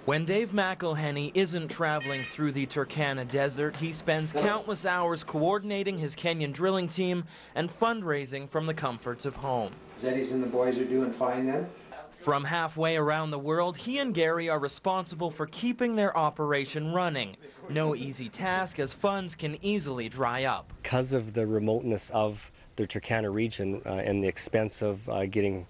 When Dave McElhenney isn't traveling through the Turkana Desert, he spends countless hours coordinating his Kenyan drilling team and fundraising from the comforts of home. Zeddies and the boys are doing fine then? From halfway around the world, he and Gary are responsible for keeping their operation running. No easy task, as funds can easily dry up. Because of the remoteness of the Turkana region and the expense of getting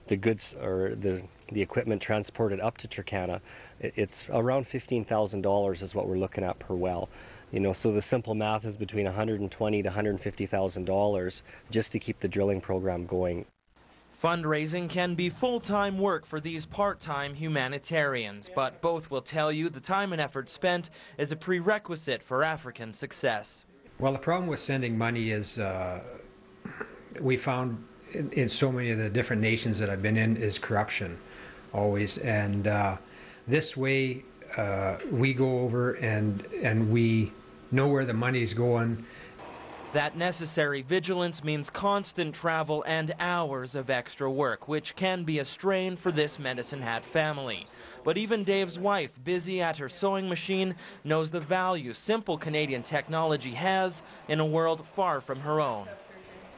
the goods or the equipment transported up to Turkana, it's around $15,000 is what we're looking at per well. You know, so the simple math is between $120,000 to $150,000 just to keep the drilling program going. Fundraising can be full-time work for these part-time humanitarians, but both will tell you the time and effort spent is a prerequisite for African success. Well, the problem with sending money is we found in so many of the different nations that I've been in is corruption, always. And this way we go over and we know where the money's going. That necessary vigilance means constant travel and hours of extra work, which can be a strain for this Medicine Hat family. But even Dave's wife, busy at her sewing machine, knows the value simple Canadian technology has in a world far from her own.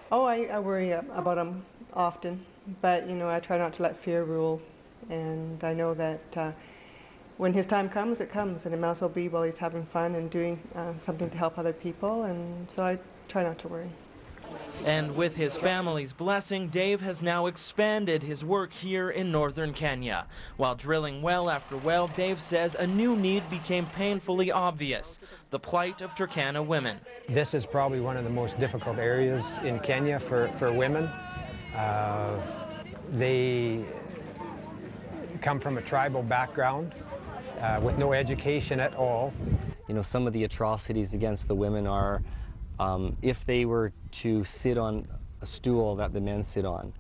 Oh, I worry about him often, but you know, I try not to let fear rule, and I know that when his time comes, it comes, and it might as well be while he's having fun and doing something to help other people, and so I try not to worry. And with his family's blessing, Dave has now expanded his work here in northern Kenya. While drilling well after well, Dave says a new need became painfully obvious: the plight of Turkana women. This is probably one of the most difficult areas in Kenya for women. They come from a tribal background with no education at all. You know, some of the atrocities against the women are if they were to sit on a stool that the men sit on,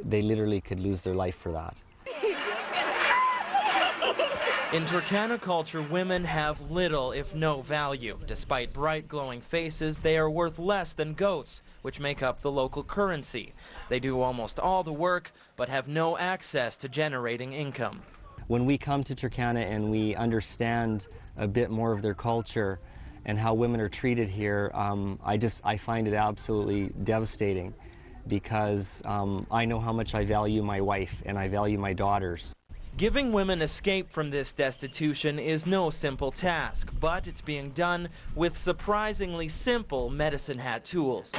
they literally could lose their life for that. In Turkana culture, women have little, if no value. Despite bright, glowing faces, they are worth less than goats, which make up the local currency. They do almost all the work, but have no access to generating income. When we come to Turkana and we understand a bit more of their culture and how women are treated here, I find it absolutely devastating, because I know how much I value my wife and I value my daughters. Giving women escape from this destitution is no simple task, but it's being done with surprisingly simple Medicine Hat tools.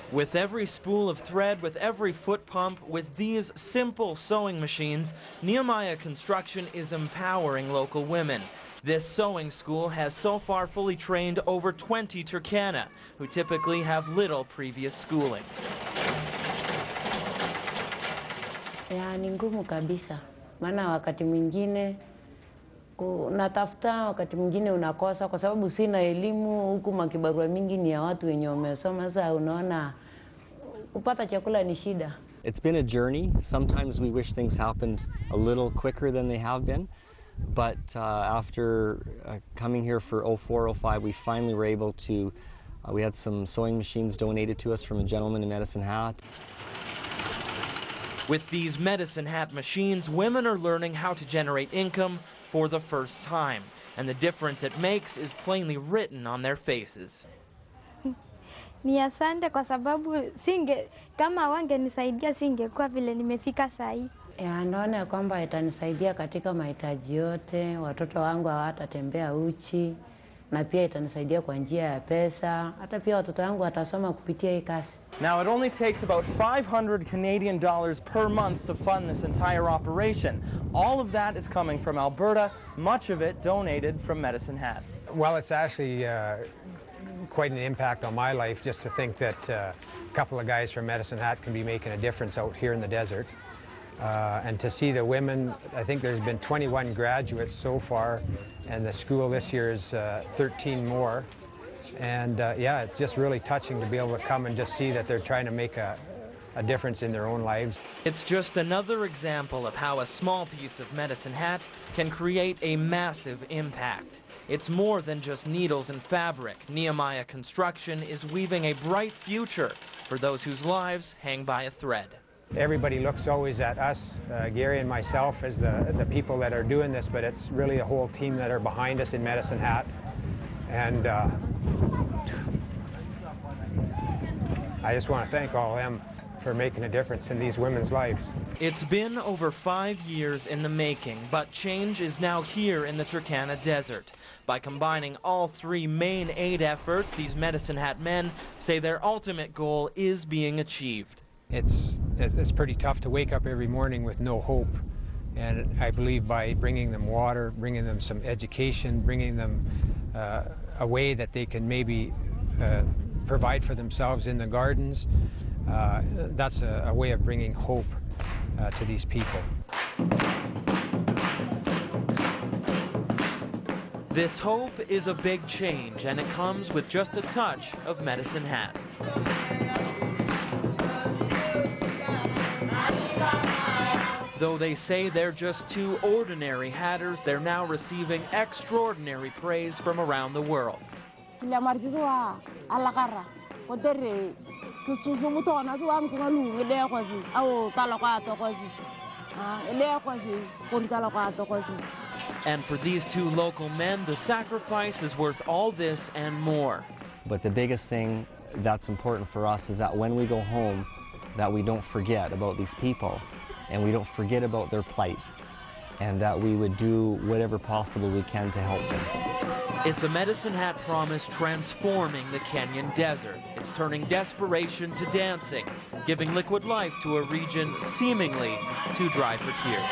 With every spool of thread, with every foot pump, with these simple sewing machines, Nehemiah Construction is empowering local women. This sewing school has so far fully trained over 20 Turkana, who typically have little previous schooling. Ni ngumu kabisa, maana wakati mwingine unatafuta, wakati mwingine unakosa kwa sababu sina elimu, huku makibarua mingi ni ya watu wenye wamesoma. Sasa unaona kupata chakula ni shida. It's been a journey. Sometimes we wish things happened a little quicker than they have been, but after coming here for 04-05, we finally were able to, we had some sewing machines donated to us from a gentleman in Medicine Hat. With these Medicine Hat machines, women are learning how to generate income for the first time, and the difference it makes is plainly written on their faces. Ni asante kwa sababu kama wangenisaidia singekuwa vile nimefika sahi. Naona kwamba itanisaidia katika mahitaji yote, watoto wangu hawatatembea uchi, na pia itanisaidia kwa njia ya pesa, hata pia watoto wangu watasoma kupitia hii kazi. Now, it only takes about $500 Canadian per month to fund this entire operation. All of that is coming from Alberta, much of it donated from Medicine Hat. Well, it's actually quite an impact on my life just to think that a couple of guys from Medicine Hat can be making a difference out here in the desert. And to see the women, I think there's been 21 graduates so far, and the school this year is 13 more. And yeah, it's just really touching to be able to come and just see that they're trying to make a difference in their own lives. It's just another example of how a small piece of Medicine Hat can create a massive impact. It's more than just needles and fabric. Nehemiah Construction is weaving a bright future for those whose lives hang by a thread. Everybody looks always at us, Gary and myself, as the people that are doing this, but it's really a whole team that are behind us in Medicine Hat. And I just want to thank all of them for making a difference in these women's lives. It's been over 5 years in the making, but change is now here in the Turkana Desert. By combining all three main aid efforts, these Medicine Hat men say their ultimate goal is being achieved. It's pretty tough to wake up every morning with no hope. And I believe by bringing them water, bringing them some education, bringing them a way that they can maybe provide for themselves in the gardens, that's a way of bringing hope to these people. This hope is a big change, and it comes with just a touch of Medicine Hat. Though they say they're just two ordinary hatters, they're now receiving extraordinary praise from around the world. And for these two local men, the sacrifice is worth all this and more. But the biggest thing that's important for us is that when we go home, that we don't forget about these people, and we don't forget about their plight, and that we would do whatever possible we can to help them. It's a Medicine Hat promise transforming the Kenyan desert. It's turning desperation to dancing, giving liquid life to a region seemingly too dry for tears.